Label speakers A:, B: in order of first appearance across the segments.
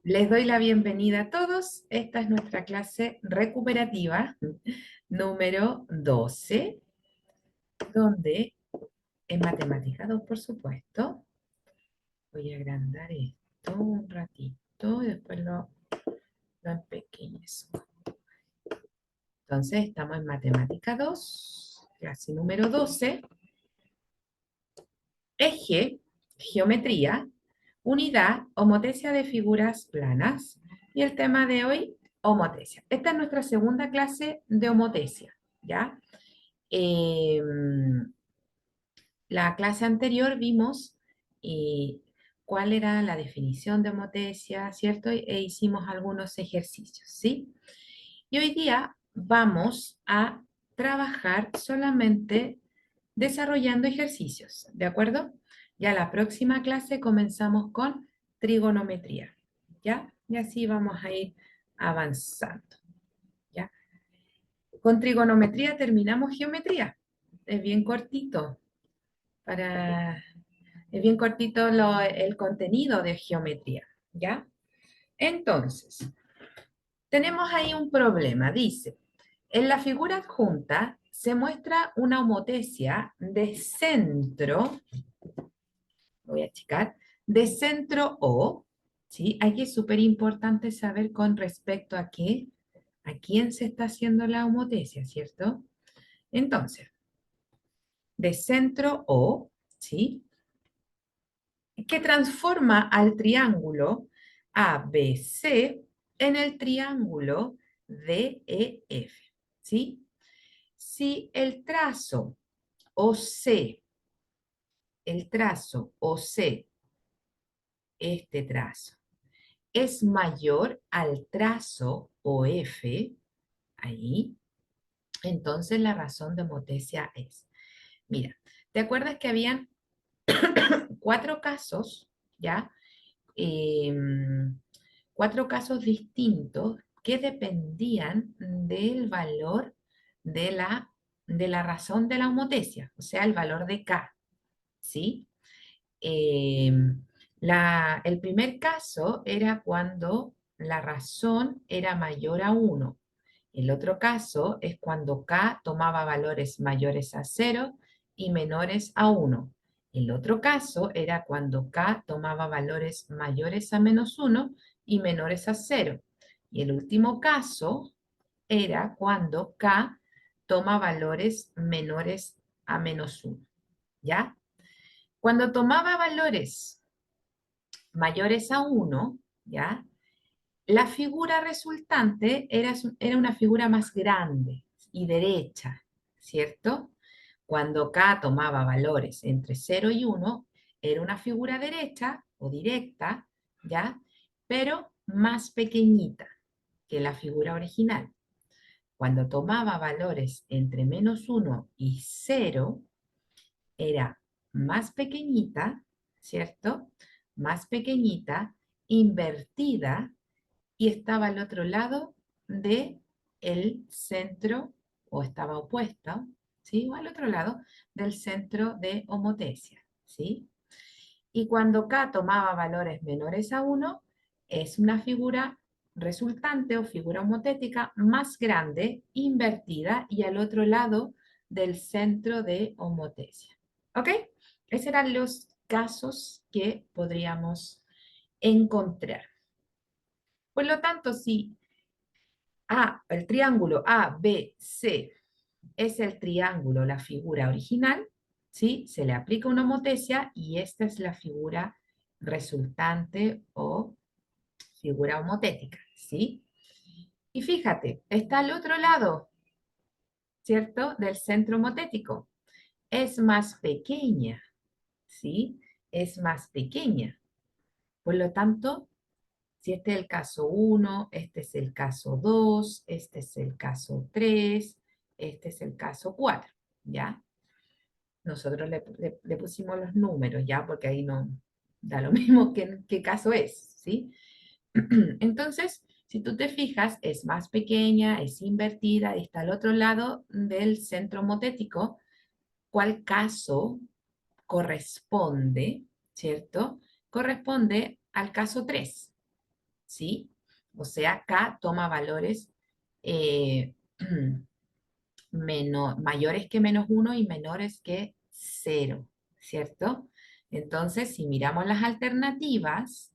A: Les doy la bienvenida a todos. Esta es nuestra clase recuperativa número 12, donde en matemática 2, por supuesto, voy a agrandar esto un ratito y después lo empequeñezco. Entonces, estamos en matemática 2, clase número 12, eje, geometría, unidad, homotecia de figuras planas. Y el tema de hoy, homotecia. Esta es nuestra segunda clase de homotecia, ¿ya? Eh, la clase anterior vimos cuál era la definición de homotecia, ¿cierto? E hicimos algunos ejercicios, ¿sí? Y hoy día vamos a trabajar solamente desarrollando ejercicios, ¿de acuerdo? Ya la próxima clase comenzamos con trigonometría, ¿ya? Y así vamos a ir avanzando, ¿ya? Con trigonometría terminamos geometría. Es bien cortito, para, es bien cortito el contenido de geometría, ¿ya? Entonces, tenemos ahí un problema. Dice, en la figura adjunta se muestra una homotecia de centro, voy a checar, de centro O, ¿sí? Aquí es súper importante saber con respecto a qué, a quién se está haciendo la homotecia, ¿cierto? Entonces, de centro O, ¿sí? Que transforma al triángulo ABC en el triángulo DEF, ¿sí? Si el trazo OC, este trazo, es mayor al trazo OF, ahí, entonces la razón de homotecia es, mira, ¿te acuerdas que habían 4 casos, ya? Em, 4 casos distintos que dependían del valor de la razón de la homotecia, o sea, el valor de K, ¿sí? El primer caso era cuando la razón era mayor a 1. El otro caso es cuando K tomaba valores mayores a 0 y menores a 1. El otro caso era cuando K tomaba valores mayores a -1 y menores a 0. Y el último caso era cuando K toma valores menores a -1. ¿Ya? Cuando tomaba valores mayores a 1, ¿ya? La figura resultante era una figura más grande y derecha, ¿cierto? Cuando K tomaba valores entre 0 y 1, era una figura derecha o directa, ¿ya? Pero más pequeñita que la figura original. Cuando tomaba valores entre -1 y 0, era más pequeñita, ¿cierto? Más pequeñita, invertida, y estaba al otro lado de el centro, o estaba opuesta, ¿sí? O al otro lado del centro de homotecia, ¿sí? Y cuando K tomaba valores menores a 1, es una figura resultante o figura homotética más grande, invertida y al otro lado del centro de homotecia. ¿Ok? Esos eran los casos que podríamos encontrar. Por lo tanto, si el triángulo ABC es el triángulo, la figura original, ¿sí? Se le aplica una homotecia y esta es la figura resultante o figura homotética, ¿sí? Y fíjate, está al otro lado, ¿cierto? Del centro homotético. Es más pequeña, ¿sí? Es más pequeña. Por lo tanto, si este es el caso 1, este es el caso 2, este es el caso 3, este es el caso 4, ¿ya? Nosotros le pusimos los números, ¿ya? Porque ahí no da lo mismo qué caso es, ¿sí? Entonces, si tú te fijas, es más pequeña, es invertida, está al otro lado del centro motético. ¿Cuál caso corresponde, cierto? Corresponde al caso 3. ¿sí? O sea, K toma valores eh, mayores que -1 y menores que 0, ¿cierto? Entonces, si miramos las alternativas,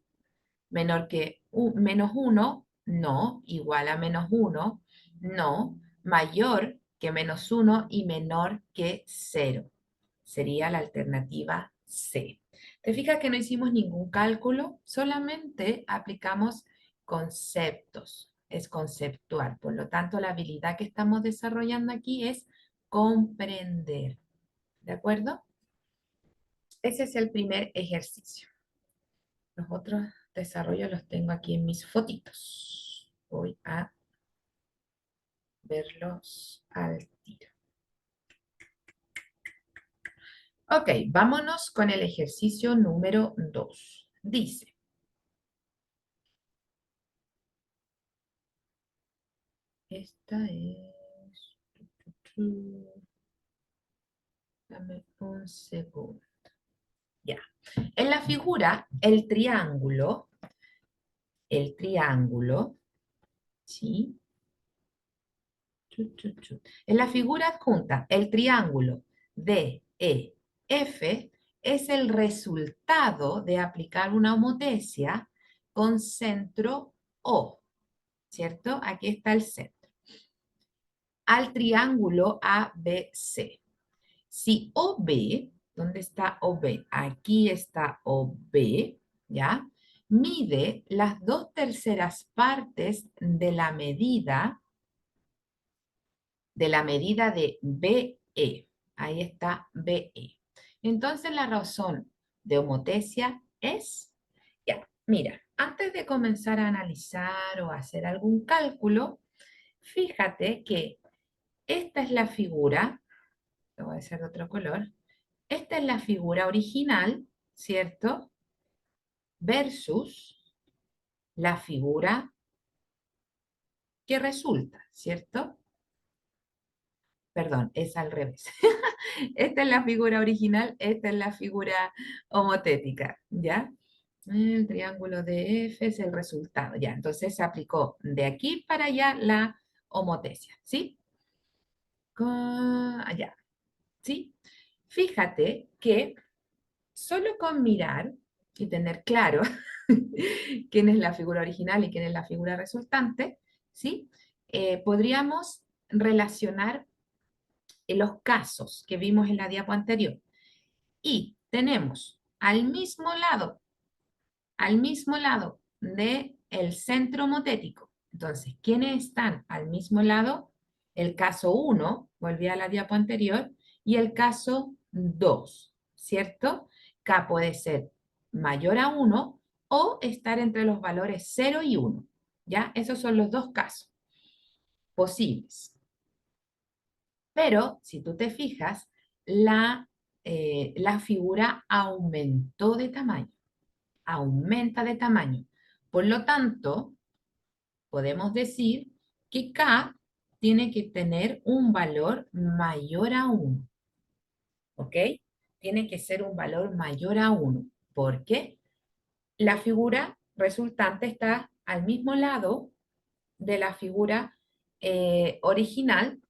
A: menor que -1, no, igual a -1, no, mayor que -1 y menor que 0. Sería la alternativa C. ¿Te fijas que no hicimos ningún cálculo? Solamente aplicamos conceptos. Es conceptual. Por lo tanto, la habilidad que estamos desarrollando aquí es comprender. ¿De acuerdo? Ese es el primer ejercicio. Los otros desarrollos los tengo aquí en mis fotitos. Voy a verlos al tiro. Ok, vámonos con el ejercicio número 2. Dice, esta es... Dame un segundo. Ya. En la figura, el triángulo, ¿sí? En la figura adjunta, el triángulo DEF es el resultado de aplicar una homotesia con centro O, ¿cierto? Aquí está el centro. Al triángulo ABC. Si OB, ¿dónde está OB? Aquí está OB, ¿ya? Mide las 2/3 partes de la medida de BE. Ahí está BE. Entonces la razón de homotesia es, ya, mira, antes de comenzar a analizar o hacer algún cálculo, fíjate que esta es la figura, lo voy a hacer de otro color, esta es la figura original, ¿cierto? Versus la figura que resulta, ¿cierto? Perdón, es al revés. Esta es la figura original, esta es la figura homotética, ¿ya? El triángulo de F es el resultado, ya. Entonces se aplicó de aquí para allá la homotesia, ¿sí? Allá, ¿sí? Fíjate que solo con mirar y tener claro quién es la figura original y quién es la figura resultante, ¿sí? Podríamos relacionar los casos que vimos en la diapo anterior. Y tenemos al mismo lado del centro homotético. Entonces, ¿quiénes están al mismo lado? El caso 1, volví a la diapo anterior, y el caso 2, ¿cierto? K puede ser mayor a 1 o estar entre los valores 0 y 1, ¿ya? Esos son los dos casos posibles. Pero, si tú te fijas, la figura aumentó de tamaño, aumenta de tamaño. Por lo tanto, podemos decir que K tiene que tener un valor mayor a 1, ¿ok? Tiene que ser un valor mayor a 1, porque la figura resultante está al mismo lado de la figura original,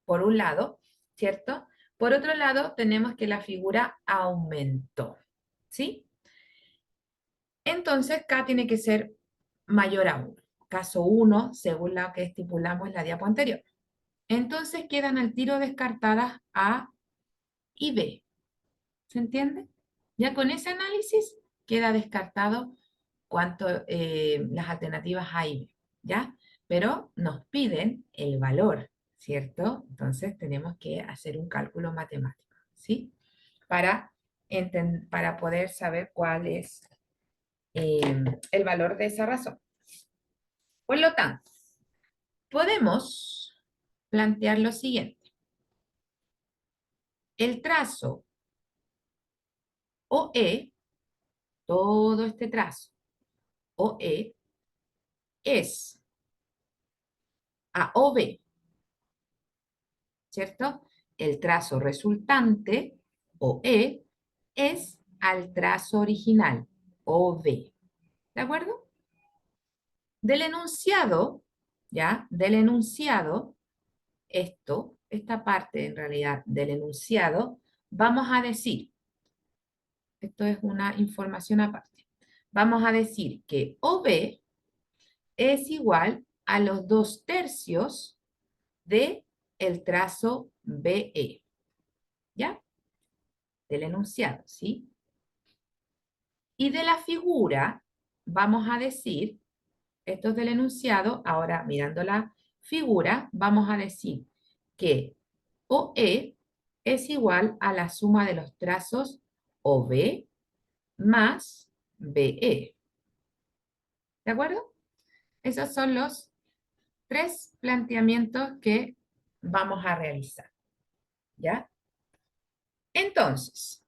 A: por un lado, ¿cierto? Por otro lado, tenemos que la figura aumentó, ¿sí? Entonces, K tiene que ser mayor a 1. Caso 1, según lo que estipulamos en la diapo anterior. Entonces, quedan al tiro descartadas A y B. ¿Se entiende? Ya con ese análisis queda descartado las alternativas A y B, ¿ya? Pero nos piden el valor, ¿cierto? Entonces tenemos que hacer un cálculo matemático, ¿sí? Para poder saber cuál es el valor de esa razón. Por lo tanto, podemos plantear lo siguiente. El trazo OE, todo este trazo OE, es a OB, ¿cierto? El trazo resultante, OE, es al trazo original, OB. ¿De acuerdo? Del enunciado, ¿ya? Del enunciado, esta parte en realidad del enunciado, vamos a decir, esto es una información aparte, vamos a decir que OB es igual a los 2/3 de el trazo BE, ¿ya? Del enunciado, ¿sí? Y de la figura, vamos a decir, esto es del enunciado, ahora mirando la figura, vamos a decir que OE es igual a la suma de los trazos OB más BE. ¿De acuerdo? Esos son los 3 planteamientos que vamos a realizar. ¿Ya? Entonces,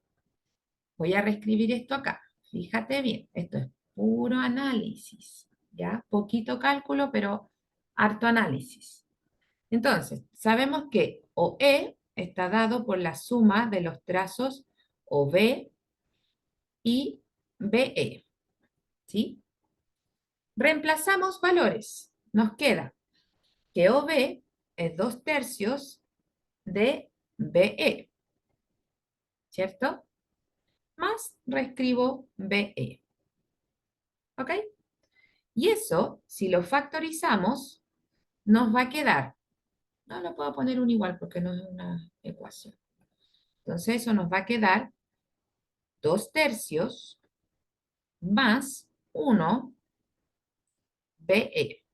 A: voy a reescribir esto acá. Fíjate bien, esto es puro análisis. ¿Ya? Poquito cálculo, pero harto análisis. Entonces, sabemos que OE está dado por la suma de los trazos OB y BE. ¿Sí? Reemplazamos valores. Nos queda que OB es 2/3 de BE, ¿cierto? Más reescribo BE, ¿ok? Y eso, si lo factorizamos, nos va a quedar, no lo puedo poner un igual porque no es una ecuación. Entonces eso nos va a quedar 2/3 más 1 BE,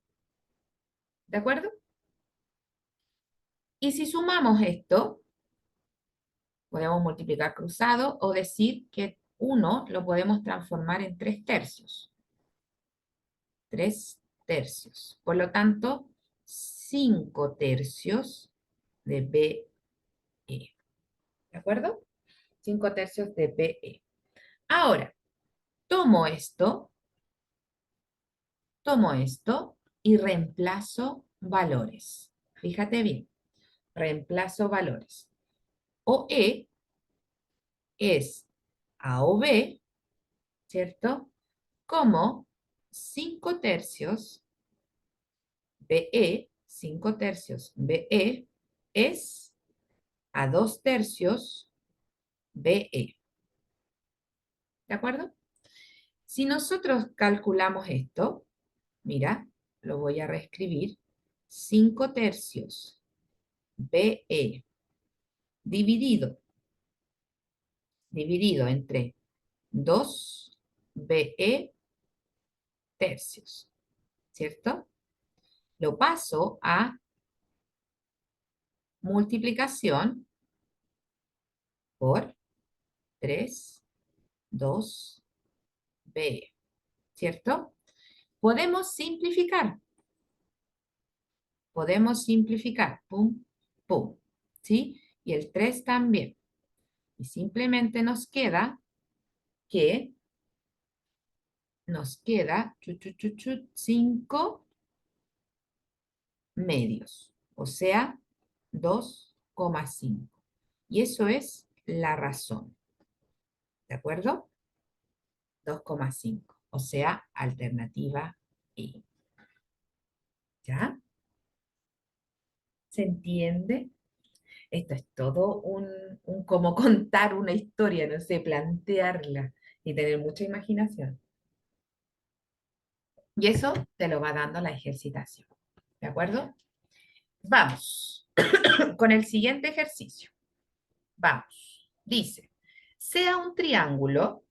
A: ¿de acuerdo? Y si sumamos esto, podemos multiplicar cruzado o decir que 1 lo podemos transformar en 3/3. 3/3. Por lo tanto, 5/3 de BE. ¿De acuerdo? 5/3 de BE. Ahora, tomo esto y reemplazo valores. Fíjate bien, reemplazo valores. OE es AOB, ¿cierto? Como 5/3 BE, 5/3 BE es a 2/3 BE. ¿De acuerdo? Si nosotros calculamos esto, mira, lo voy a reescribir, 5/3 BE dividido entre 2 BE tercios, ¿cierto? Lo paso a multiplicación por 3, 2, BE, ¿cierto? Podemos simplificar, pum, pum, ¿sí? Y el 3 también. Y simplemente nos queda que 5 medios, o sea, 2,5. Y eso es la razón, ¿de acuerdo? 2,5, o sea, alternativa E. ¿Ya? ¿Se entiende? Esto es todo un cómo contar una historia, no sé, plantearla y tener mucha imaginación. Y eso te lo va dando la ejercitación. ¿De acuerdo? Vamos con el siguiente ejercicio. Vamos. Dice, sea un triángulo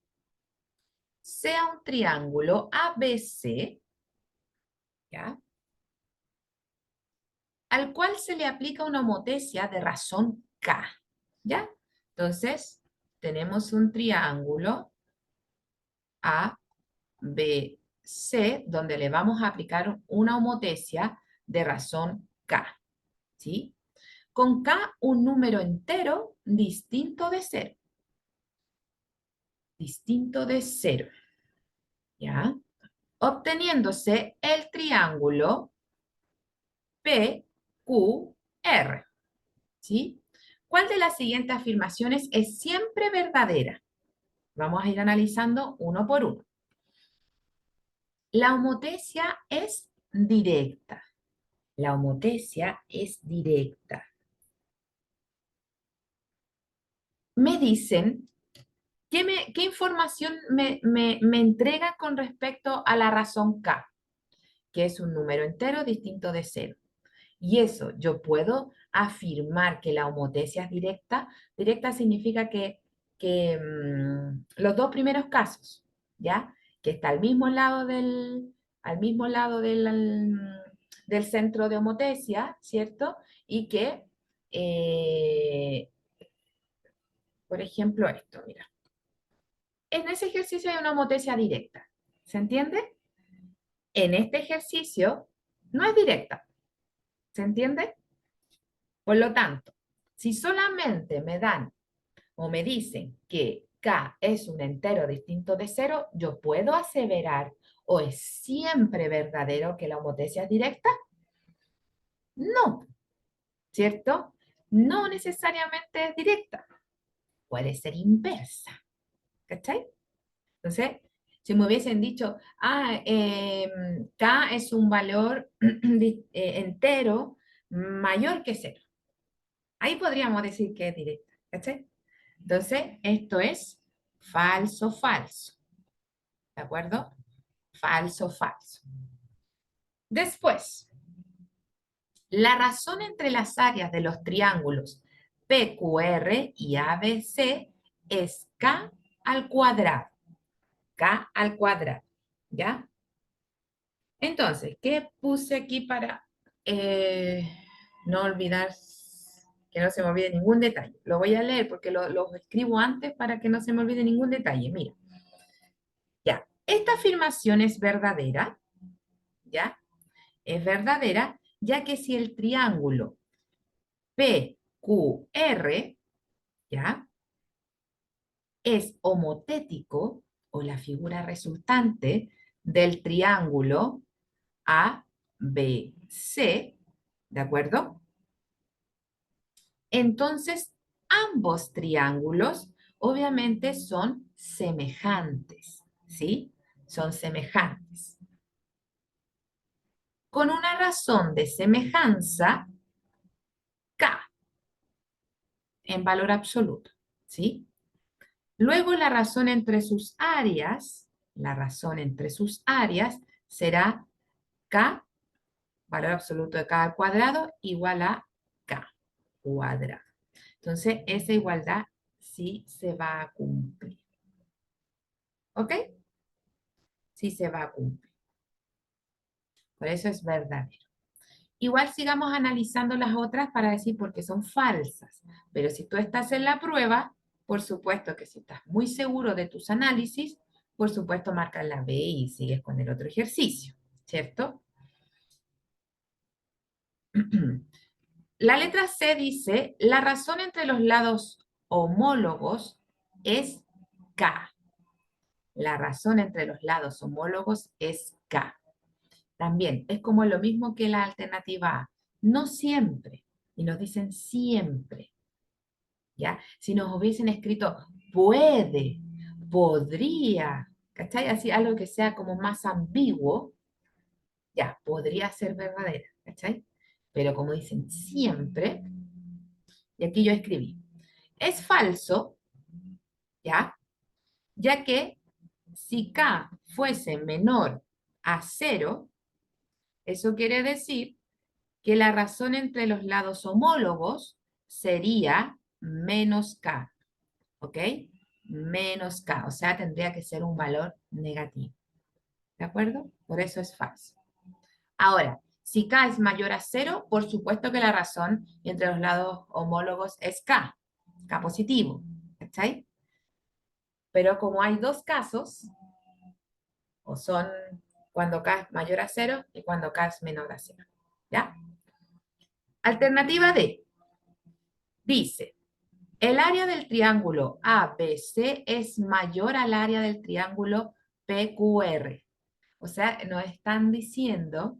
A: ABC, ¿ya? Al cual se le aplica una homotecia de razón K, ¿ya? Entonces, tenemos un triángulo ABC donde le vamos a aplicar una homotecia de razón K, ¿sí? Con K un número entero distinto de 0. Distinto de 0, ¿ya? Obteniéndose el triángulo PQR, ¿sí? ¿Cuál de las siguientes afirmaciones es siempre verdadera? Vamos a ir analizando uno por uno. La homotesia es directa. La homotesia es directa. Me dicen, ¿qué información me entrega con respecto a la razón K? Que es un número entero distinto de cero. Y eso, yo puedo afirmar que la homotesia es directa. Directa significa que los dos primeros casos, ¿ya? Que está al mismo lado del centro de homotesia, ¿cierto? Y que, eh, por ejemplo, esto, mira. En ese ejercicio hay una homotesia directa. ¿Se entiende? En este ejercicio no es directa. ¿Se entiende? Por lo tanto, si solamente me dan o me dicen que K es un entero distinto de cero, yo puedo aseverar o es siempre verdadero que la homotesia es directa. No, ¿cierto? No necesariamente es directa, puede ser inversa. ¿Cachai? Entonces, si me hubiesen dicho, K es un valor entero mayor que cero, ahí podríamos decir que es directa. ¿Cachai? Entonces, esto es falso, falso. ¿De acuerdo? Falso, falso. Después, la razón entre las áreas de los triángulos PQR y ABC es K al cuadrado. K al cuadrado. ¿Ya? Entonces, ¿qué puse aquí para no olvidar, que no se me olvide ningún detalle? Lo voy a leer porque lo escribo antes para que no se me olvide ningún detalle. Mira, ya, esta afirmación es verdadera, ¿ya? Es verdadera, ya que si el triángulo PQR, ¿ya? Es homotético, o la figura resultante del triángulo ABC, ¿de acuerdo? Entonces, ambos triángulos obviamente son semejantes, ¿sí? Son semejantes. Con una razón de semejanza, K, en valor absoluto, ¿sí? Luego la razón entre sus áreas será K, valor absoluto de K al cuadrado, igual a K cuadrado. Entonces, esa igualdad sí se va a cumplir. ¿Ok? Sí se va a cumplir. Por eso es verdadero. Igual sigamos analizando las otras para decir por qué son falsas. Pero si tú estás en la prueba, por supuesto que si estás muy seguro de tus análisis, por supuesto marcas la B y sigues con el otro ejercicio, ¿cierto? La letra C dice, la razón entre los lados homólogos es K. La razón entre los lados homólogos es K. También es como lo mismo que la alternativa A. No siempre. Y nos dicen siempre. ¿Ya? Si nos hubiesen escrito puede, podría, ¿cachai? Así algo que sea como más ambiguo, ya, podría ser verdadera, ¿cachai? Pero como dicen siempre, y aquí yo escribí, es falso, ¿ya? Ya que si K fuese menor a cero, eso quiere decir que la razón entre los lados homólogos sería menos K, ¿ok? Menos K, o sea, tendría que ser un valor negativo, ¿de acuerdo? Por eso es falso. Ahora, si K es mayor a cero, por supuesto que la razón entre los lados homólogos es K, K positivo, ¿cachai? Pero como hay dos casos, o son cuando K es mayor a cero y cuando K es menor a cero, ¿ya? Alternativa D, dice, el área del triángulo ABC es mayor al área del triángulo PQR. O sea, nos están diciendo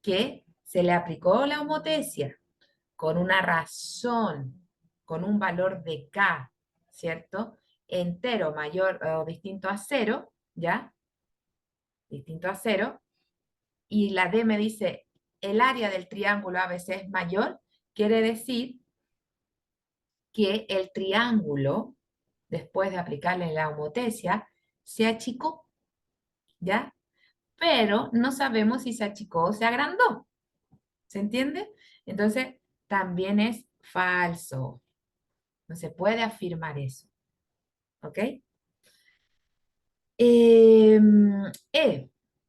A: que se le aplicó la homotesia con una razón, con un valor de K, ¿cierto? Entero mayor o distinto a cero, ¿ya? distinto a 0, y la D me dice el área del triángulo ABC es mayor, quiere decir que el triángulo, después de aplicarle la homotesia, se achicó, ¿ya? Pero no sabemos si se achicó o se agrandó. ¿Se entiende? Entonces, también es falso. No se puede afirmar eso. ¿Ok? Eh,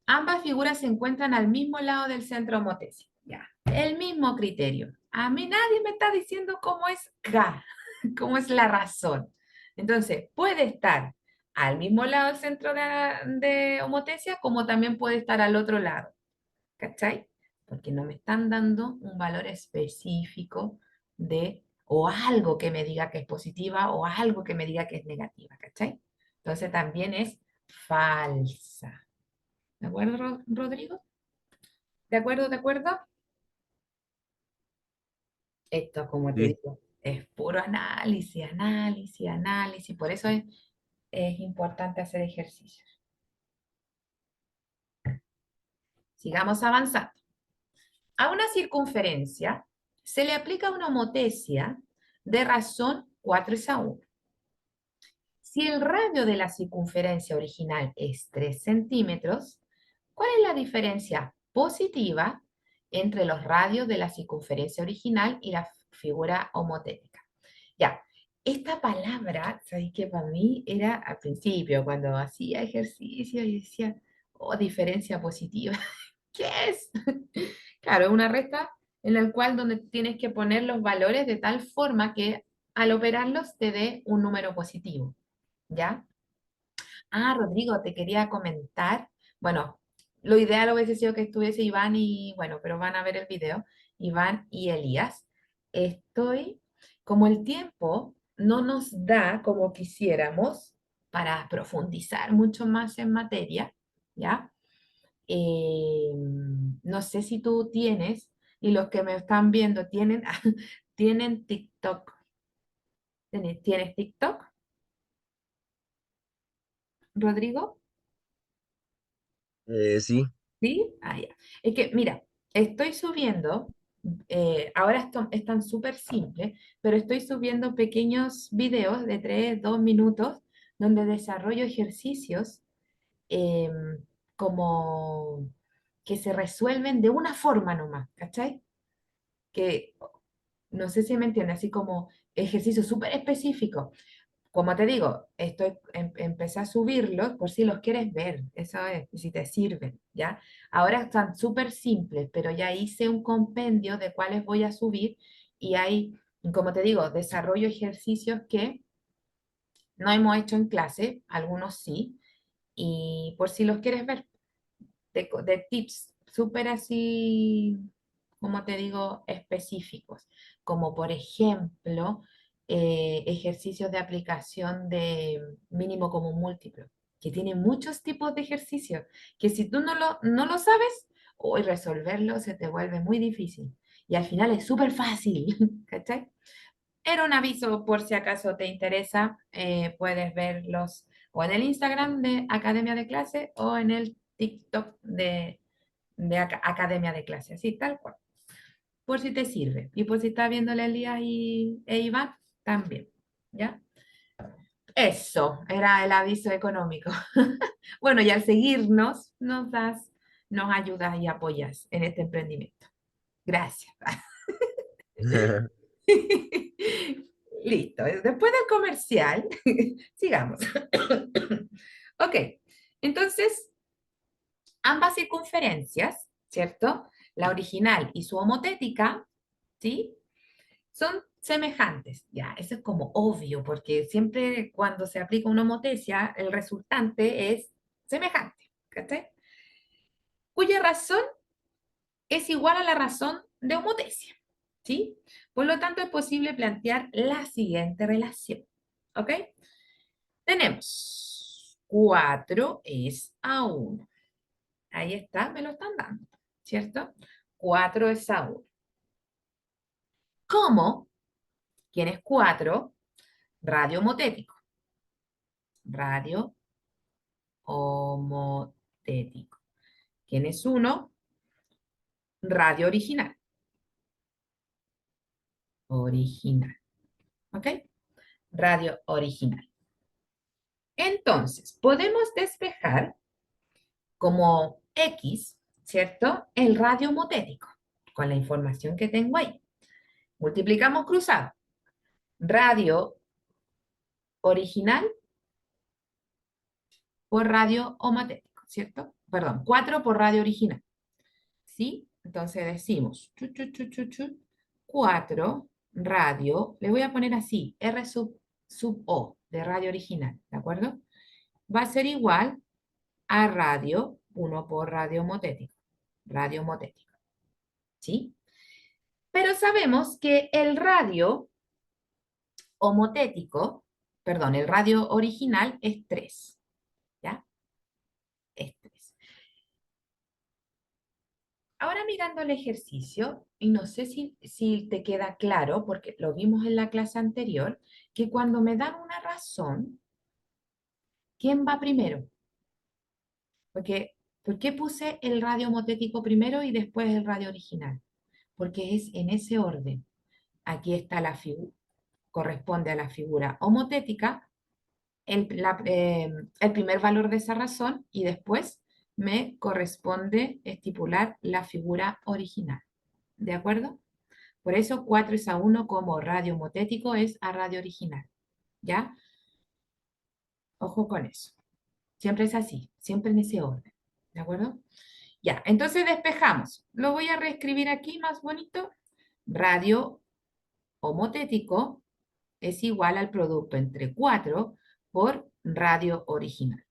A: Ambas figuras se encuentran al mismo lado del centro homotésico. Ya. El mismo criterio. A mí nadie me está diciendo cómo es K, cómo es la razón. Entonces, puede estar al mismo lado del centro de homotesia, como también puede estar al otro lado. ¿Cachai? Porque no me están dando un valor específico de, o algo que me diga que es positiva, o algo que me diga que es negativa, ¿cachai? Entonces también es falsa. ¿De acuerdo, Rodrigo? ¿De acuerdo? ¿De acuerdo? Esto, como te
B: Sí.
A: digo, es puro análisis, análisis, análisis. Por eso es importante hacer ejercicios. Sigamos avanzando. A una circunferencia se le aplica una homotesia de razón 4:1. Si el radio de la circunferencia original es 3 centímetros, ¿cuál es la diferencia positiva entre los radios de la circunferencia original y la figura homotética? Ya, esta palabra, ¿sabéis que para mí era al principio, cuando hacía ejercicio y decía, oh, diferencia positiva? ¿Qué es? Claro, es una resta en la cual donde tienes que poner los valores de tal forma que al operarlos te dé un número positivo, ¿ya? Ah, Rodrigo, te quería comentar, bueno, lo ideal hubiese sido que estuviese Iván y, bueno, pero van a ver el video, Iván y Elías. Estoy, como el tiempo no nos da como quisiéramos para profundizar mucho más en materia, ¿ya? No sé si tú tienes, y los que me están viendo tienen, tienen TikTok. ¿Tienes TikTok, Rodrigo?
B: Sí.
A: ¿Sí? Ah, ya. Es que, mira, estoy subiendo, ahora están súper simples, pero estoy subiendo pequeños videos de 3, 2 minutos donde desarrollo ejercicios como que se resuelven de una forma nomás, ¿cachai? Que no sé si me entiende, así como ejercicios súper específicos. Como te digo, empecé a subirlos por si los quieres ver, eso es, y si te sirven, ¿ya? Ahora están súper simples, pero ya hice un compendio de cuáles voy a subir y hay, como te digo, desarrollo ejercicios que no hemos hecho en clase, algunos sí, y por si los quieres ver, de tips súper así, como te digo, específicos, como por ejemplo ejercicios de aplicación de mínimo común múltiplo, que tiene muchos tipos de ejercicios, que si tú no lo sabes, hoy resolverlo se te vuelve muy difícil. Y al final es súper fácil, ¿cachai? Era un aviso por si acaso te interesa, puedes verlos o en el Instagram de Academia de Clase o en el TikTok de Academia de Clase, así tal cual, por si te sirve. Y por si está viendo Elías e Iván, también, ¿ya? Eso era el aviso económico. Bueno, y al seguirnos, nos ayudas y apoyas en este emprendimiento. Gracias. Listo. Después del comercial, sigamos. Ok, entonces, ambas circunferencias, ¿cierto? La original y su homotética, ¿sí? Son semejantes. Ya, eso es como obvio, porque siempre cuando se aplica una homotesia, el resultante es semejante, ¿cachai? Cuya razón es igual a la razón de homotesia, ¿sí? Por lo tanto, es posible plantear la siguiente relación, ¿ok? Tenemos 4:1. Ahí está, me lo están dando, ¿cierto? 4:1. ¿Cómo? ¿Quién es 4? Radio homotético. Radio homotético. motético. ¿Quién es uno? Radio original. Original. ¿Ok? Radio original. Entonces, podemos despejar como X, ¿cierto? El radio motético, con la información que tengo ahí. Multiplicamos cruzado. Radio original por radio homotético, ¿cierto? Perdón, 4 por radio original. ¿Sí? Entonces decimos 4 radio, le voy a poner así, R sub O de radio original, ¿de acuerdo? Va a ser igual a radio, 1 por radio motético, ¿sí? Pero sabemos que el radio homotético, perdón, el radio original es 3, ¿ya? Es 3. Ahora mirando el ejercicio, y no sé si te queda claro, porque lo vimos en la clase anterior, que cuando me dan una razón, ¿quién va primero? Porque, ¿por qué puse el radio homotético primero y después el radio original? Porque es en ese orden. Aquí está la figura, corresponde a la figura homotética, el primer valor de esa razón, y después me corresponde estipular la figura original. ¿De acuerdo? Por eso 4 es a 1 como radio motético es a radio original. ¿Ya? Ojo con eso. Siempre es así, siempre en ese orden. ¿De acuerdo? Ya, entonces despejamos. Lo voy a reescribir aquí más bonito. Radio homotético es igual al producto entre 4 por radio original.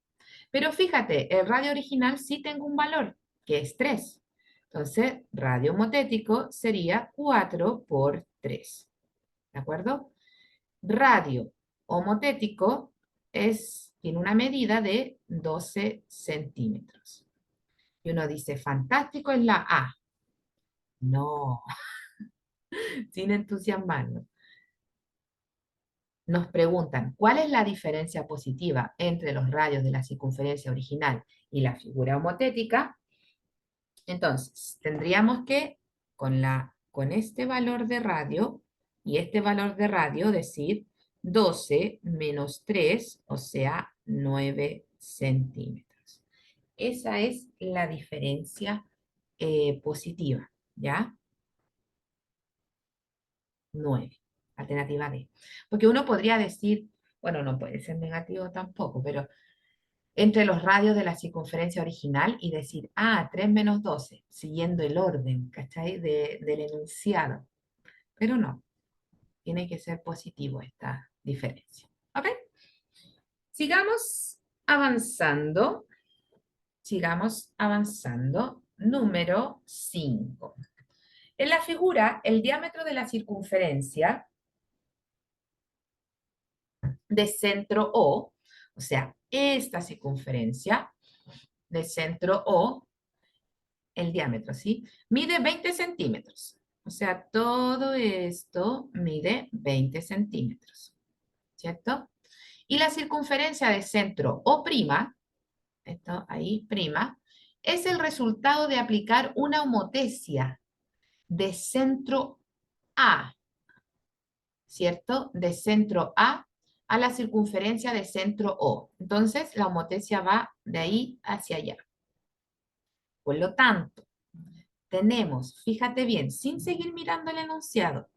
A: Pero fíjate, el radio original sí tengo un valor, que es 3. Entonces, radio homotético sería 4 por 3. ¿De acuerdo? Radio homotético tiene una medida de 12 centímetros. Y uno dice, fantástico, es la A. No, sin entusiasmarnos. Nos preguntan, ¿cuál es la diferencia positiva entre los radios de la circunferencia original y la figura homotética? Entonces, tendríamos que, con este valor de radio y este valor de radio, decir 12 menos 3, o sea, 9 centímetros. Esa es la diferencia positiva, ¿ya? 9, alternativa D. Porque uno podría decir, bueno, no puede ser negativo tampoco, pero entre los radios de la circunferencia original y decir, 3 menos 12, siguiendo el orden, ¿cachai? Del enunciado. Pero no, tiene que ser positivo esta diferencia. ¿Ok? Sigamos avanzando. Sigamos avanzando. Número 5. En la figura, el diámetro de la circunferencia de centro o sea, esta circunferencia de centro O, el diámetro, ¿sí? Mide 20 centímetros. O sea, todo esto mide 20 centímetros, ¿cierto? Y la circunferencia de centro O', esto ahí, prima, es el resultado de aplicar una homotesia de centro A, ¿cierto? De centro a la circunferencia de centro O. Entonces, la homotesia va de ahí hacia allá. Por lo tanto, tenemos, fíjate bien, sin seguir mirando el enunciado,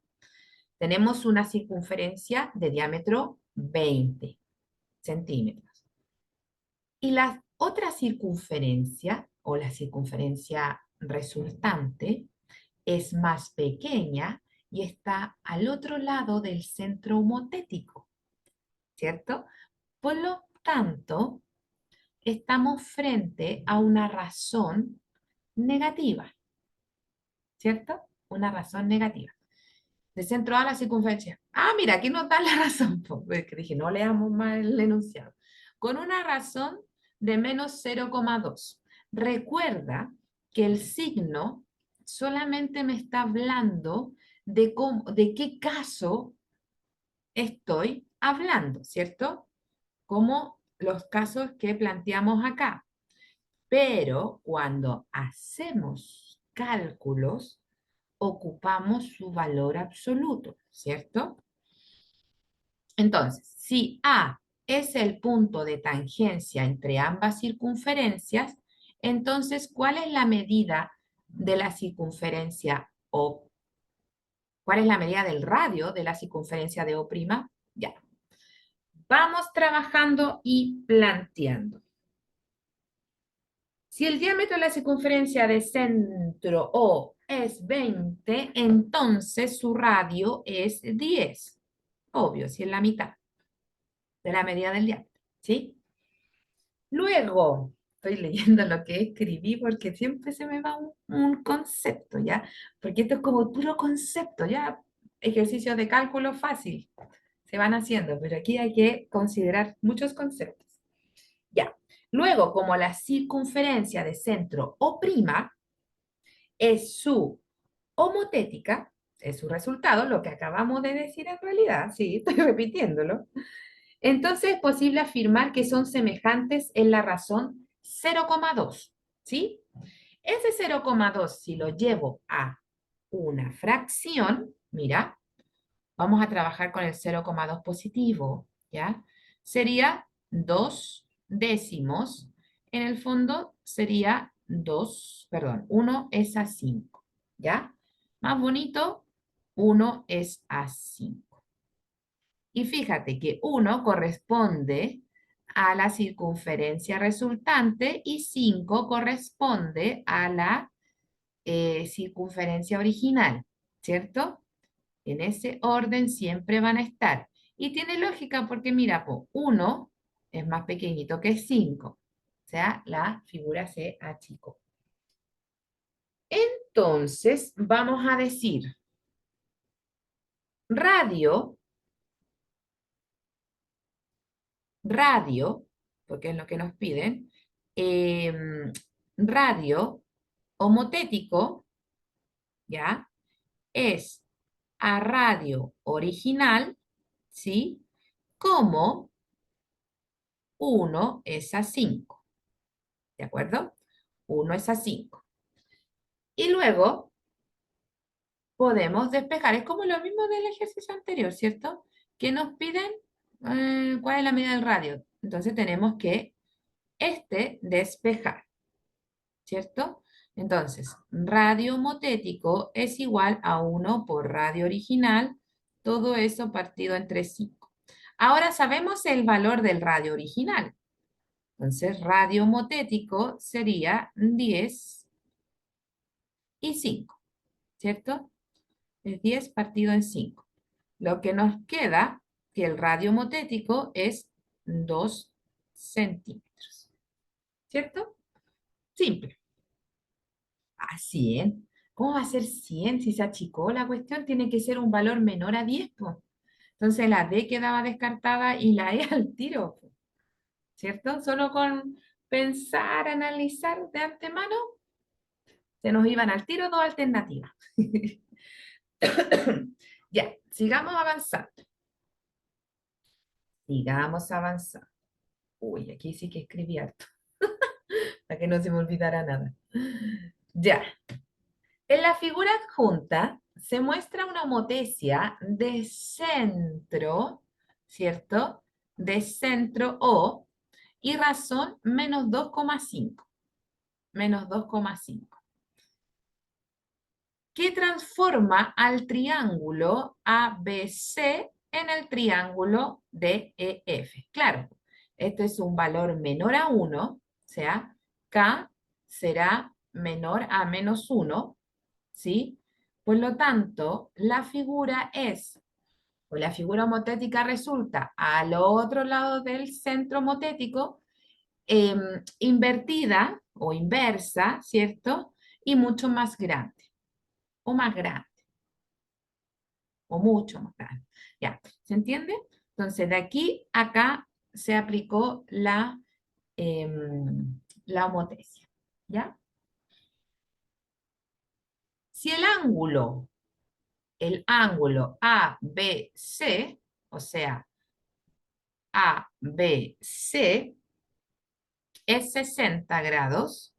A: tenemos una circunferencia de diámetro 20 centímetros. Y la otra circunferencia, o la circunferencia resultante, es más pequeña y está al otro lado del centro homotético, ¿cierto? Por lo tanto, estamos frente a una razón negativa, ¿cierto? Una razón negativa. De centro a la circunferencia. Mira, aquí nos da la razón, porque dije, no leamos más el enunciado. Con una razón de menos 0,2. Recuerda que el signo solamente me está hablando de qué caso estoy hablando, ¿cierto? Como los casos que planteamos acá. pero cuando hacemos cálculos, ocupamos su valor absoluto, ¿cierto? Entonces, si A es el punto de tangencia entre ambas circunferencias, entonces, ¿cuál es la medida de la circunferencia O? ¿Cuál es la medida del radio de la circunferencia de O'? Ya. Vamos trabajando y planteando. Si el diámetro de la circunferencia de centro O es 20, entonces su radio es 10. Obvio, si es la mitad de la medida del diámetro, ¿sí? Luego, estoy leyendo lo que escribí porque siempre se me va un concepto, ¿ya? Porque esto es como puro concepto, ¿ya? Ejercicios de cálculo fácil se van haciendo, pero aquí hay que considerar muchos conceptos. Ya. Luego, como la circunferencia de centro O' es su homotética, es su resultado, lo que acabamos de decir en realidad, sí, estoy repitiéndolo. Entonces es posible afirmar que son semejantes en la razón 0,2, ¿sí? Ese 0,2, si lo llevo a una fracción, mira, vamos a trabajar con el 0,2 positivo, ¿ya? Sería 2 décimos. En el fondo sería 2, perdón, 1 es a 5, ¿ya? Más bonito, 1 es a 5. Y fíjate que 1 corresponde a la circunferencia resultante y 5 corresponde a la circunferencia original, ¿cierto? En ese orden siempre van a estar. Y tiene lógica porque mira, 1 es más pequeñito que 5. O sea, la figura se achicó. Entonces, vamos a decir, radio, porque es lo que nos piden, radio homotético, ¿ya? Es a radio original, ¿sí? Como 1 es a 5, ¿de acuerdo? 1 es a 5. Y luego podemos despejar. Es como lo mismo del ejercicio anterior, ¿cierto? Que nos piden cuál es la medida del radio. Entonces tenemos que despejar, ¿cierto? Entonces, radio homotético es igual a 1 por radio original, todo eso partido entre 5. Ahora sabemos el valor del radio original. Entonces, radio homotético sería 10 y 5, ¿cierto? Es 10 partido en 5. Lo que nos queda, que el radio homotético es 2 centímetros, ¿cierto? Simple. A 100. ¿Cómo va a ser 100 si se achicó la cuestión? Tiene que ser un valor menor a 10, po. Entonces la D quedaba descartada y la E al tiro, po, ¿cierto? Solo con pensar, analizar de antemano, se nos iban al tiro dos alternativas. Ya, sigamos avanzando. Sigamos avanzando. Uy, aquí sí que escribí harto, para que no se me olvidara nada. Ya, en la figura adjunta se muestra una homotecia de centro, ¿cierto? De centro O y razón menos 2,5. Menos 2,5. Que transforma al triángulo ABC en el triángulo DEF. Claro, este es un valor menor a 1, o sea, K será menor a menos 1, ¿sí? Por lo tanto, la figura es, o la figura homotética resulta al otro lado del centro homotético, invertida o inversa, ¿cierto? Y mucho más grande, o más grande, o mucho más grande. ¿Ya? ¿Se entiende? Entonces, de aquí a acá se aplicó la homotecia, ¿ya? Si el ángulo ABC, o sea, ABC es 60 grados,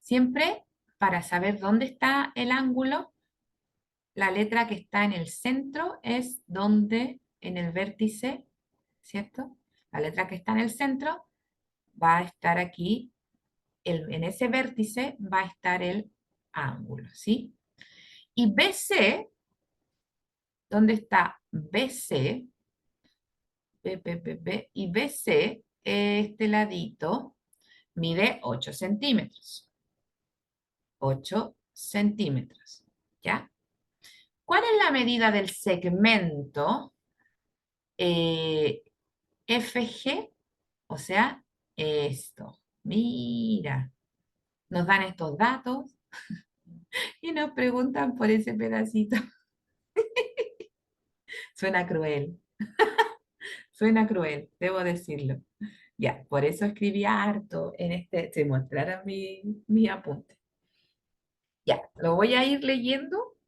A: Siempre para saber dónde está el ángulo, la letra que está en el centro es donde en el vértice, ¿cierto? La letra que está en el centro va a estar aquí, en ese vértice va a estar el ángulo, ¿sí? Y BC, ¿dónde está BC? Y BC, este ladito, mide 8 centímetros. 8 centímetros, ¿ya? ¿Cuál es la medida del segmento FG? O sea, esto. Mira, nos dan estos datos y nos preguntan por ese pedacito. Suena cruel, suena cruel, debo decirlo. Ya, por eso escribí harto en este, se mostrara mi apunte. Ya, lo voy a ir leyendo,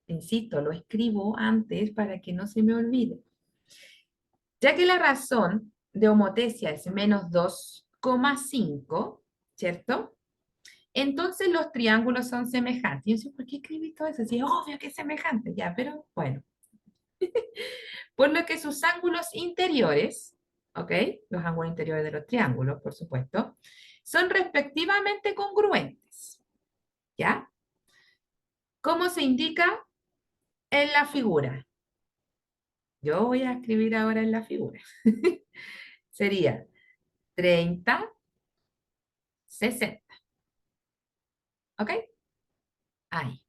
A: insisto, lo escribo antes para que no se me olvide. Ya que la razón de homotesia es menos 2,5, ¿cierto? Entonces los triángulos son semejantes. Y yo sé, ¿por qué escribí todo eso? Sí, es obvio que es semejante, ya, pero bueno. Por lo que sus ángulos interiores, ¿ok? Los ángulos interiores de los triángulos, por supuesto, son respectivamente congruentes, ¿ya? ¿Cómo se indica en la figura? Yo voy a escribir ahora en la figura. Sería 30, 60, ¿ok? Ahí,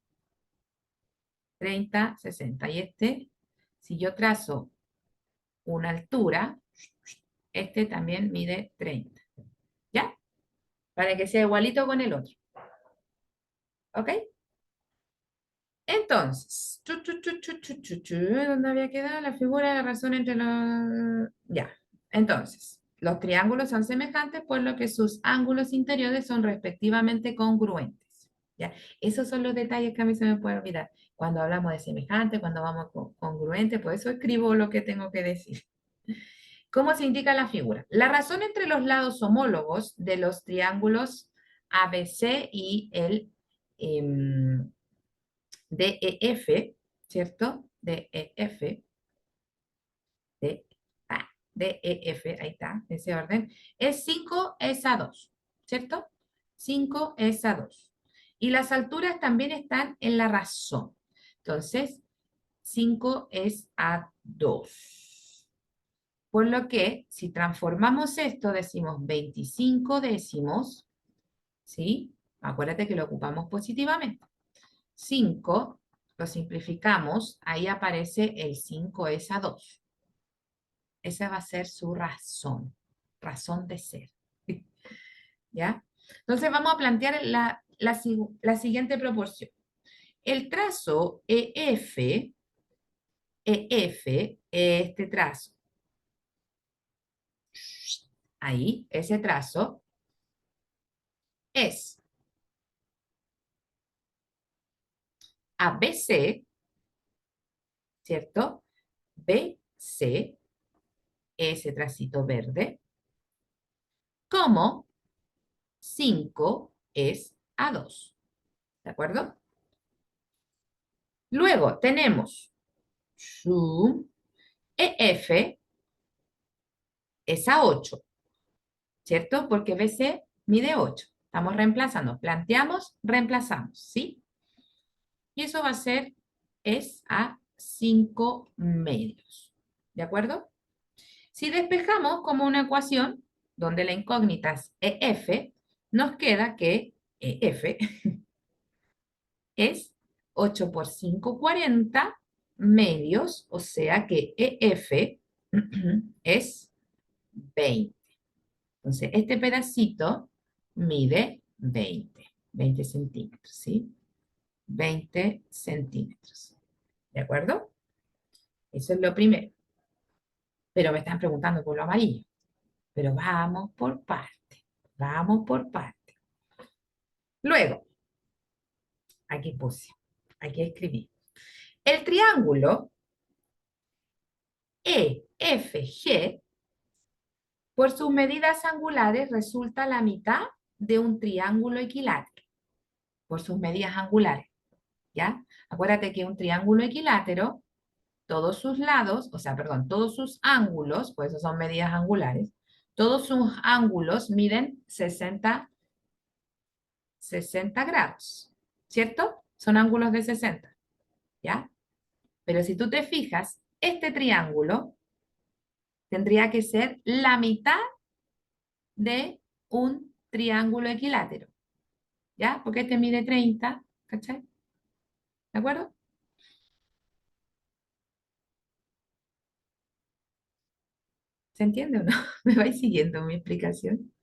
A: 30, 60. Y este, si yo trazo una altura, este también mide 30, ¿ya? Para que sea igualito con el otro, ¿ok? Entonces, ¿dónde había quedado la figura de la razón entre los...? Ya, entonces, los triángulos son semejantes por lo que sus ángulos interiores son respectivamente congruentes, ¿ya? Esos son los detalles que a mí se me pueden olvidar. Cuando hablamos de semejante, cuando vamos con congruente, por eso escribo lo que tengo que decir. ¿Cómo se indica la figura? La razón entre los lados homólogos de los triángulos ABC y el DEF, ¿cierto? DEF, de, DEF, ahí está, ese orden, es 5 es a 2, ¿cierto? 5 es a 2. Y las alturas también están en la razón. Entonces, 5 es a 2. Por lo que, si transformamos esto, decimos 25 décimos, ¿sí? Acuérdate que lo ocupamos positivamente. 5, lo simplificamos, ahí aparece el 5 es a 2. Esa va a ser su razón de ser. ¿Ya? Entonces vamos a plantear la siguiente proporción. El trazo EF, este trazo, ahí, ese trazo, es ABC, ¿cierto? BC, ese tracito verde, como 5 es a 2. ¿De acuerdo? Luego tenemos su EF es a 8, ¿cierto? Porque BC mide 8. Estamos reemplazando. Planteamos, reemplazamos, ¿sí? Y eso va a ser, es a 5 medios. ¿De acuerdo? Si despejamos como una ecuación donde la incógnita es EF, nos queda que EF es 8 por 5, 40 medios, o sea que EF es 20. Entonces, este pedacito mide 20 centímetros, ¿sí? 20 centímetros. ¿De acuerdo? Eso es lo primero. Pero me están preguntando por lo amarillo. Pero vamos por parte. Vamos por parte. Luego, aquí puse, aquí escribí. El triángulo EFG, por sus medidas angulares, resulta la mitad de un triángulo equilátero. por sus medidas angulares, ¿ya? Acuérdate que un triángulo equilátero, todos sus lados, o sea, perdón, todos sus ángulos, pues eso son medidas angulares, todos sus ángulos miden 60 grados, ¿cierto? Son ángulos de 60, ¿ya? Pero si tú te fijas, este triángulo tendría que ser la mitad de un triángulo equilátero, ¿ya? Porque este mide 30, ¿cachai? ¿De acuerdo? ¿Se entiende o no? ¿Me vais siguiendo mi explicación?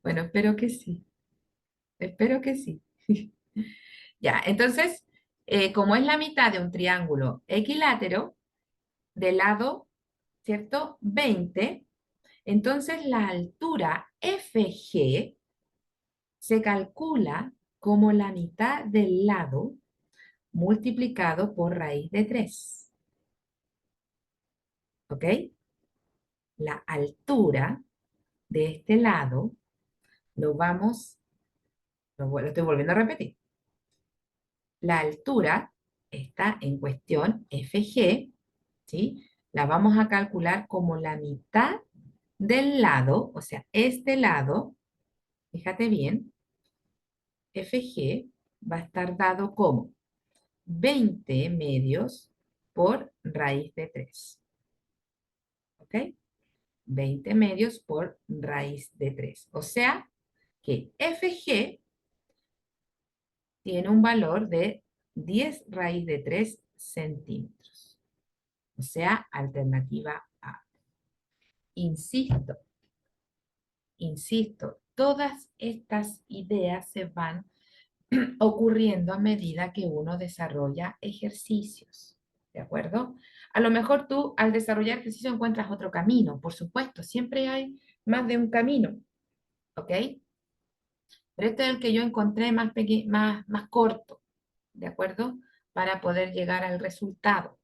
A: Bueno, espero que sí. Espero que sí. Ya, entonces, como es la mitad de un triángulo equilátero, de lado, ¿cierto? 20, entonces la altura FG se calcula como la mitad del lado multiplicado por raíz de 3. ¿Ok? La altura de este lado lo vamos, lo estoy volviendo a repetir. La altura está en cuestión FG, ¿sí? La vamos a calcular como la mitad del lado, o sea, este lado, fíjate bien, FG va a estar dado como 20 medios por raíz de 3. ¿Ok? 20 medios por raíz de 3. O sea que FG tiene un valor de 10 raíz de 3 centímetros. O sea, alternativa A. Insisto, insisto, todas estas ideas se van ocurriendo a medida que uno desarrolla ejercicios, ¿de acuerdo? A lo mejor tú al desarrollar ejercicio encuentras otro camino, por supuesto, siempre hay más de un camino, ¿ok? Pero este es el que yo encontré más corto, ¿de acuerdo? Para poder llegar al resultado.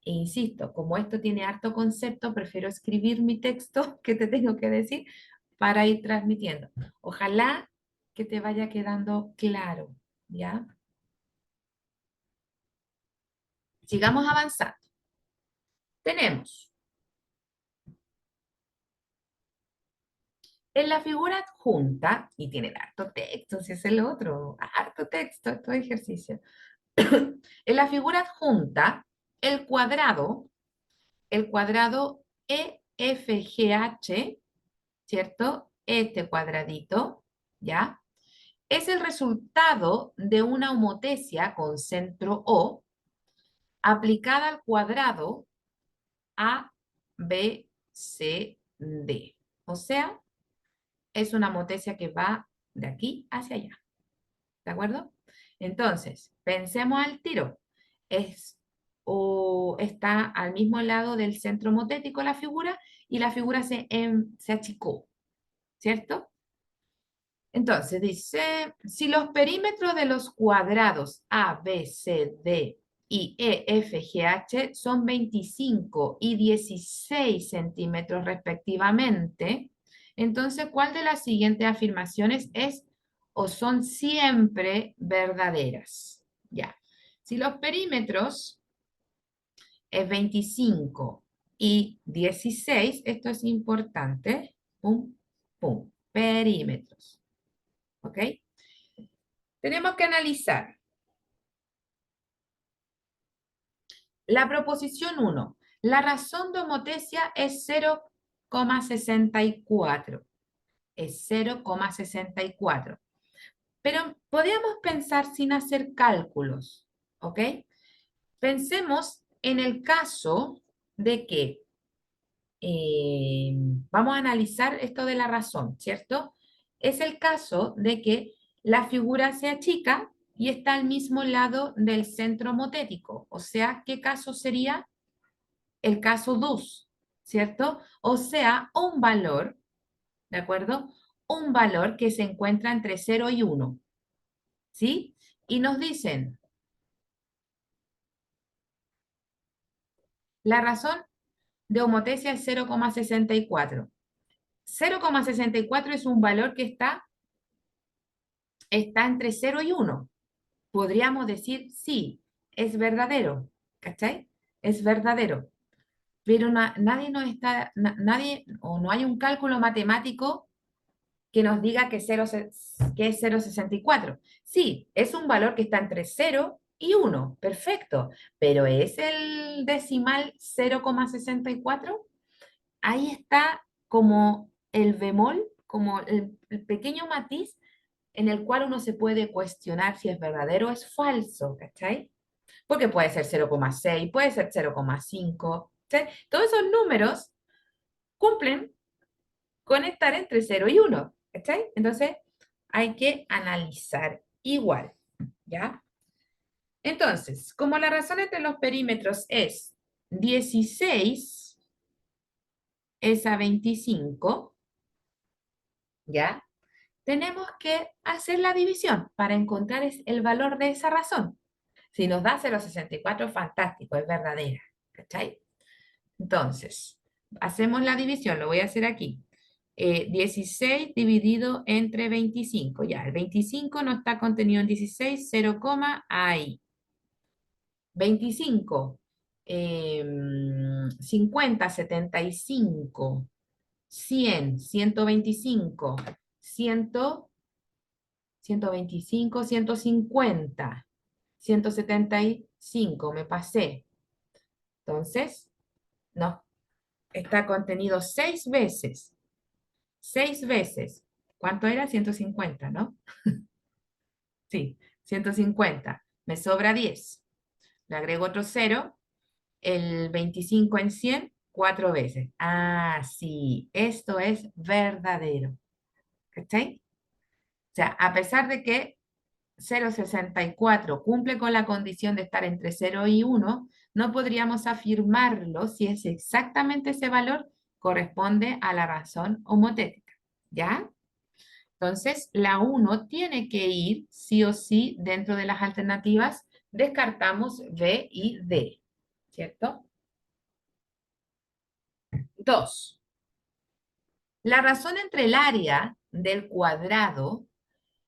A: E insisto, como esto tiene harto concepto, prefiero escribir mi texto que te tengo que decir para ir transmitiendo. Ojalá que te vaya quedando claro, ¿ya? Sigamos avanzando. Tenemos en la figura adjunta, y tiene harto texto, si es el otro, harto texto, estos ejercicios. En la figura adjunta, el cuadrado EFGH, ¿cierto? Este cuadradito, ¿ya? Es el resultado de una homotesia con centro O aplicada al cuadrado A, B, C, D. O sea, es una homotesia que va de aquí hacia allá. ¿De acuerdo? Entonces, pensemos al tiro. Es o está al mismo lado del centro homotético la figura y la figura se achicó, ¿cierto? Entonces dice, si los perímetros de los cuadrados A, B, C, D y E, F, G, H son 25 y 16 centímetros respectivamente, entonces, ¿cuál de las siguientes afirmaciones es o son siempre verdaderas? Ya. Si los perímetros es 25 y 16, esto es importante, pum, pum, perímetros. ¿Ok? Tenemos que analizar la proposición 1. La razón de homotesia es 0,64. Es 0,64. Pero podríamos pensar sin hacer cálculos. ¿Ok? Pensemos en el caso de que vamos a analizar esto de la razón, ¿cierto? Es el caso de que la figura se achica y está al mismo lado del centro homotético. O sea, ¿qué caso sería? El caso 2, ¿cierto? O sea, un valor, ¿de acuerdo? Un valor que se encuentra entre 0 y 1, ¿sí? Y nos dicen, la razón de homotesia es 0,64. 0,64 es un valor que está está entre 0 y 1. Podríamos decir, sí, es verdadero, ¿cachai? Es verdadero. Pero nadie nos está, nadie, o no hay un cálculo matemático que nos diga que, que es 0,64. Sí, es un valor que está entre 0 y 1, perfecto, pero ¿es el decimal 0,64? Ahí está como el bemol, como el pequeño matiz en el cual uno se puede cuestionar si es verdadero o es falso, ¿cachai? Porque puede ser 0,6, puede ser 0,5, ¿cachai? Todos esos números cumplen con estar entre 0 y 1, ¿cachai? Entonces hay que analizar igual, ¿ya? Entonces, como la razón entre los perímetros es 16 es a 25, ¿ya? Tenemos que hacer la división para encontrar el valor de esa razón. Si nos da 0,64, fantástico, es verdadera, ¿cachai? Entonces, hacemos la división, lo voy a hacer aquí. 16 dividido entre 25, ya, el 25 no está contenido en 16, 0, ahí. 25, 50, 75, 100, 125, 100, 125, 150, 175, me pasé. Entonces, no, está contenido 6 veces. 6 veces. ¿Cuánto era? 150, ¿no? Sí, 150. Me sobra 10. Le agrego otro 0. El 25 en 100, 4 veces. Ah, sí, esto es verdadero. ¿Cachai? O sea, a pesar de que 0,64 cumple con la condición de estar entre 0 y 1, no podríamos afirmarlo si es exactamente ese valor corresponde a la razón homotética. ¿Ya? Entonces, la 1 tiene que ir sí o sí dentro de las alternativas. Descartamos B y D, ¿cierto? 2. La razón entre el área del cuadrado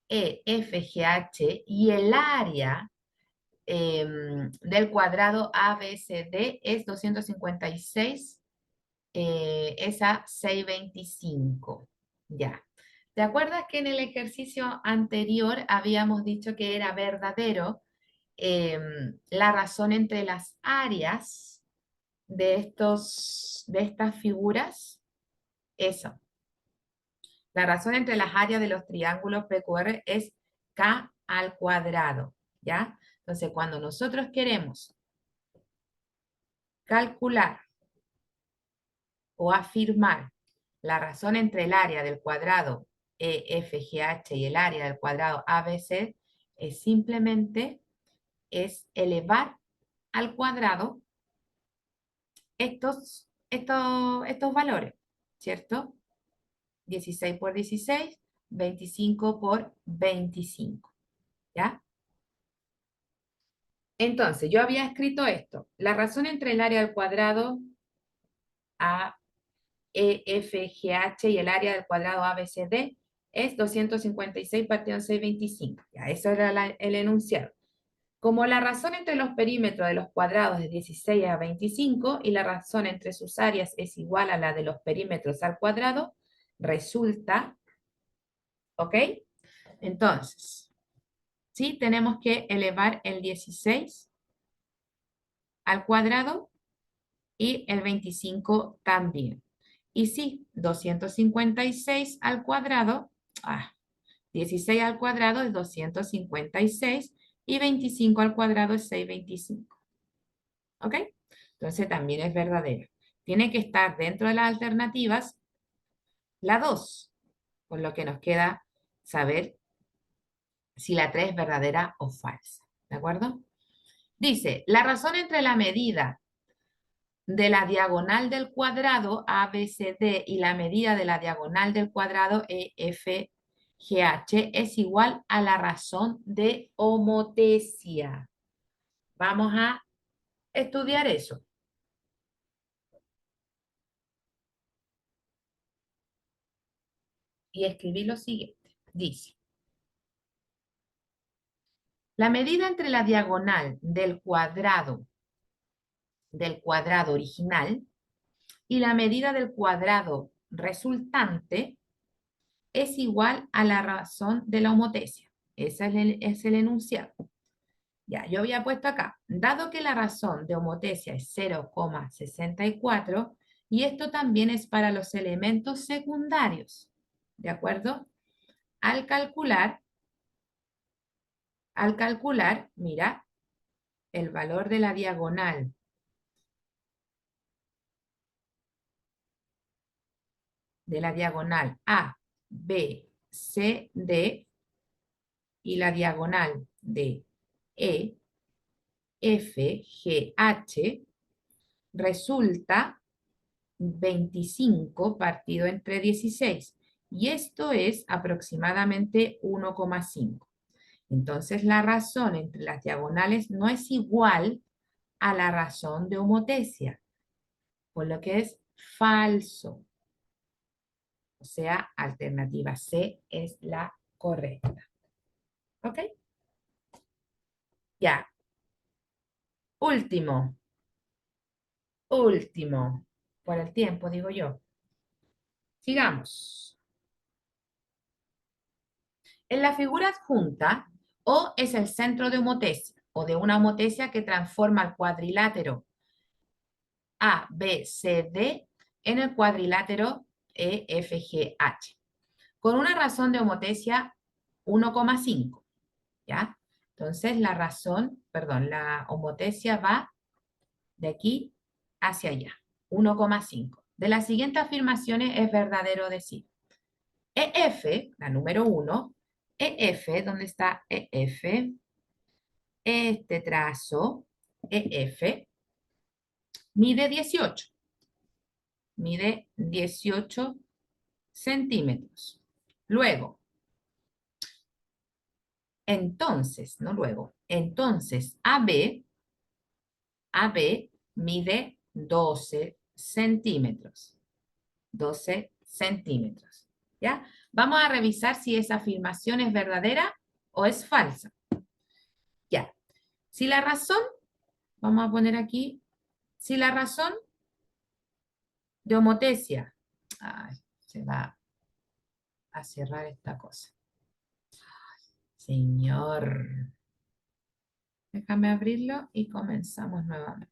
A: EFGH y el área del cuadrado ABCD es 256, es a 625. Ya. ¿Te acuerdas que en el ejercicio anterior habíamos dicho que era verdadero la razón entre las áreas de estas figuras? Eso. La razón entre las áreas de los triángulos PQR es K al cuadrado, ¿ya? Entonces, cuando nosotros queremos calcular o afirmar la razón entre el área del cuadrado EFGH y el área del cuadrado ABC, es simplemente elevar al cuadrado estos valores, ¿cierto? 16 por 16, 25 por 25, ¿ya? Entonces, yo había escrito esto. La razón entre el área al cuadrado A, E, F, G, H y el área del cuadrado A, B, C, D es 256 partido en 625. Ya, eso era el enunciado. Como la razón entre los perímetros de los cuadrados es 16 a 25 y la razón entre sus áreas es igual a la de los perímetros al cuadrado, resulta, ¿ok? Entonces, sí, tenemos que elevar el 16 al cuadrado y el 25 también. Y sí, 256 al cuadrado, 16 al cuadrado es 256 y 25 al cuadrado es 625. ¿Ok? Entonces también es verdadero. Tiene que estar dentro de las alternativas la 2, por lo que nos queda saber si la 3 es verdadera o falsa. ¿De acuerdo? Dice, la razón entre la medida de la diagonal del cuadrado ABCD y la medida de la diagonal del cuadrado EFGH es igual a la razón de homotesia. Vamos a estudiar eso y escribir lo siguiente. Dice, La medida entre la diagonal del cuadrado original y la medida del cuadrado resultante es igual a la razón de la homotesia. Ese es el enunciado. Ya, yo había puesto acá, dado que la razón de homotesia es 0,64, y esto también es para los elementos secundarios, ¿de acuerdo? Al calcular, mira, el valor de la diagonal A, B, C, D y la diagonal de E, F, G, H, resulta 25 partido entre 16. Y esto es aproximadamente 1,5. Entonces la razón entre las diagonales no es igual a la razón de homotesia, por lo que es falso. O sea, alternativa C es la correcta. ¿Ok? Ya. Último. Último. Por el tiempo, digo yo. Sigamos. En la figura adjunta, O es el centro de homotesia o de una homotesia que transforma el cuadrilátero A, B, C, D en el cuadrilátero E, F, G, H, con una razón de homotesia 1,5, ¿ya? Entonces la homotesia va de aquí hacia allá, 1,5. De las siguientes afirmaciones es verdadero decir. EF, la número 1, EF, ¿dónde está EF? Este trazo, EF, mide 18. Mide 18 centímetros. Luego, entonces, no luego, entonces AB mide 12 centímetros. 12 centímetros. ¿Ya? Vamos a revisar si esa afirmación es verdadera o es falsa. Ya. Si la razón, vamos a poner aquí, si la razón de homotesia, ay, se va a cerrar esta cosa. Señor. Déjame abrirlo y comenzamos nuevamente.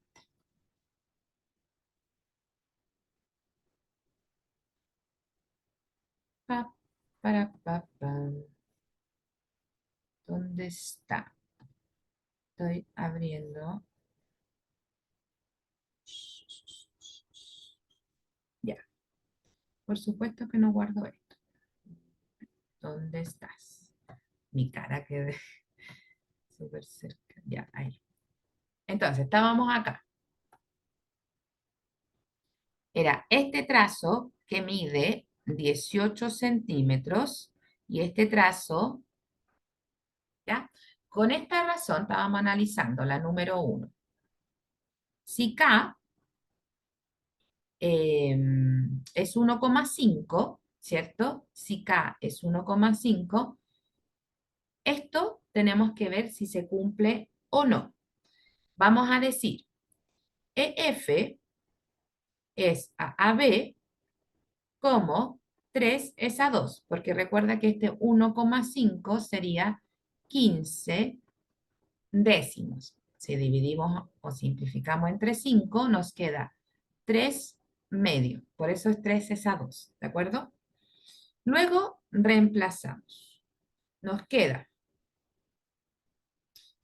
A: Pa, pa. ¿Dónde está? Estoy abriendo. Ya. Por supuesto que no guardo esto. ¿Dónde estás? Mi cara quedó súper cerca. Ya, ahí. Entonces, estábamos acá. Era este trazo que mide 18 centímetros y este trazo, ¿ya? Con esta razón estábamos analizando la número 1. Si K es 1,5, ¿cierto? Si K es 1,5, esto tenemos que ver si se cumple o no. Vamos a decir, EF es a AB como 3 es a 2, porque recuerda que este 1,5 sería 15 décimos. Si dividimos o simplificamos entre 5, nos queda 3 medio. Por eso es 3 es a 2, ¿de acuerdo? Luego reemplazamos. Nos queda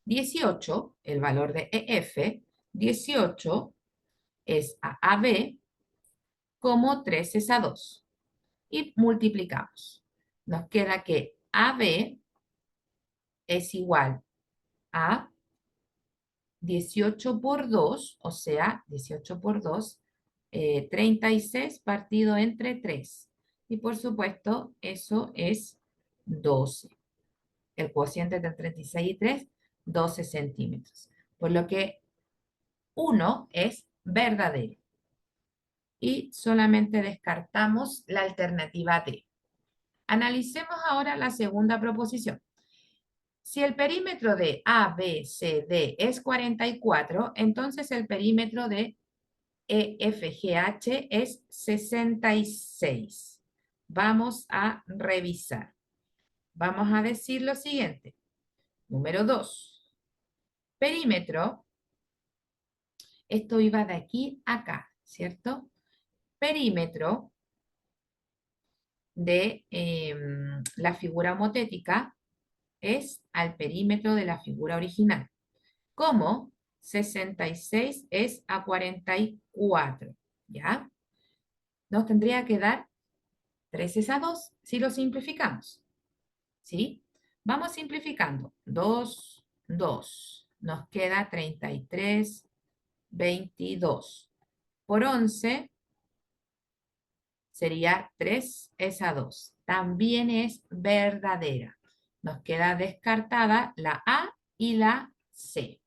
A: 18, el valor de EF, 18 es a AB como 3 es a 2. Y multiplicamos. Nos queda que AB es igual a 18 por 2, o sea, 18 por 2, 36 partido entre 3. Y por supuesto, eso es 12. El cociente entre 36 y 3, 12 centímetros. Por lo que 1 es verdadero. Y solamente descartamos la alternativa D. Analicemos ahora la segunda proposición. Si el perímetro de ABCD es 44, entonces el perímetro de EFGH es 66. Vamos a revisar. Vamos a decir lo siguiente. Número 2. Perímetro. Esto iba de aquí a acá, ¿cierto? Perímetro de la figura homotética es al perímetro de la figura original. Como 66 es a 44, ¿ya? Nos tendría que dar 3 es a 2 si lo simplificamos, ¿sí? Vamos simplificando. 2, 2. Nos queda 33, 22. Por 11 sería 3 es a 2. También es verdadera. Nos queda descartada la A y la C.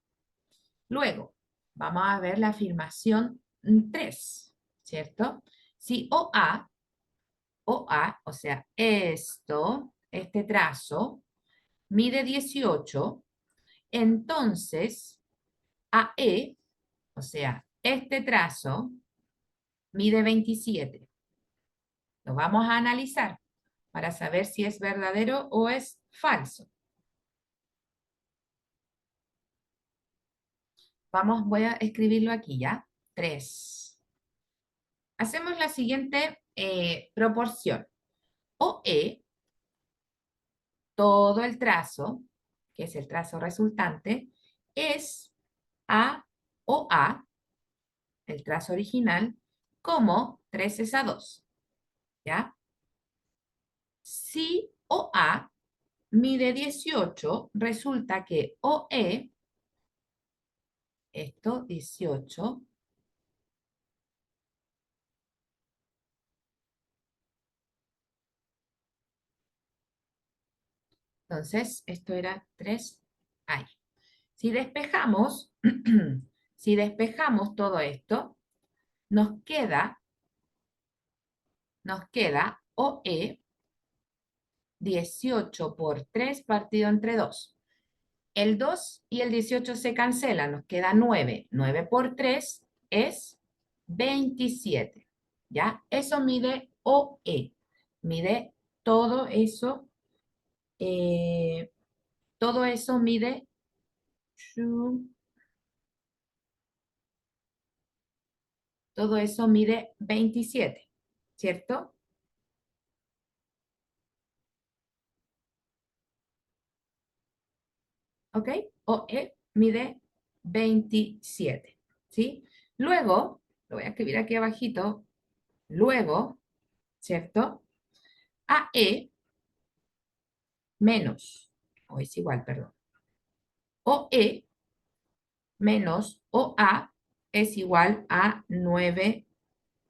A: Luego, vamos a ver la afirmación 3, ¿cierto? Si OA, o sea, este trazo, mide 18, entonces AE, o sea, este trazo, mide 27. Lo vamos a analizar para saber si es verdadero o es falso. Voy a escribirlo aquí ya. 3. Hacemos la siguiente proporción. OE, todo el trazo, que es el trazo resultante, es A o A, el trazo original, como 3 es a 2. ¿Ya? Si OA mide 18, resulta que OE, esto 18, entonces esto era 3 ahí. Si despejamos, si despejamos todo esto, nos queda OE 18 por 3 partido entre 2. El 2 y el 18 se cancelan, nos queda 9. 9 por 3 es 27. ¿Ya? Eso mide OE. Mide todo eso. Todo eso mide. Todo eso mide 27. ¿Cierto? ¿Ok? OE mide 27. ¿Sí? Luego, lo voy a escribir aquí abajito. Luego, ¿cierto? AE menos, o es igual, perdón. OE menos OA es igual a 9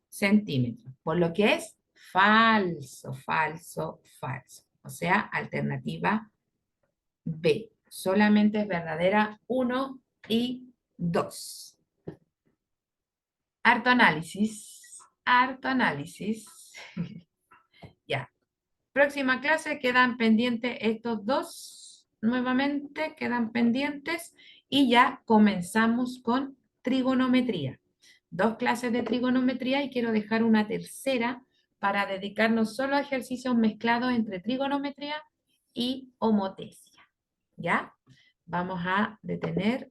A: centímetros, por lo que es falso, falso, falso. O sea, alternativa B. Solamente es verdadera 1 y 2. Harto análisis, harto análisis. Ya. Próxima clase quedan pendientes estos dos, nuevamente quedan pendientes y ya comenzamos con trigonometría. 2 clases de trigonometría y quiero dejar una tercera para dedicarnos solo a ejercicios mezclados entre trigonometría y homotesia. ¿Ya? Vamos a detener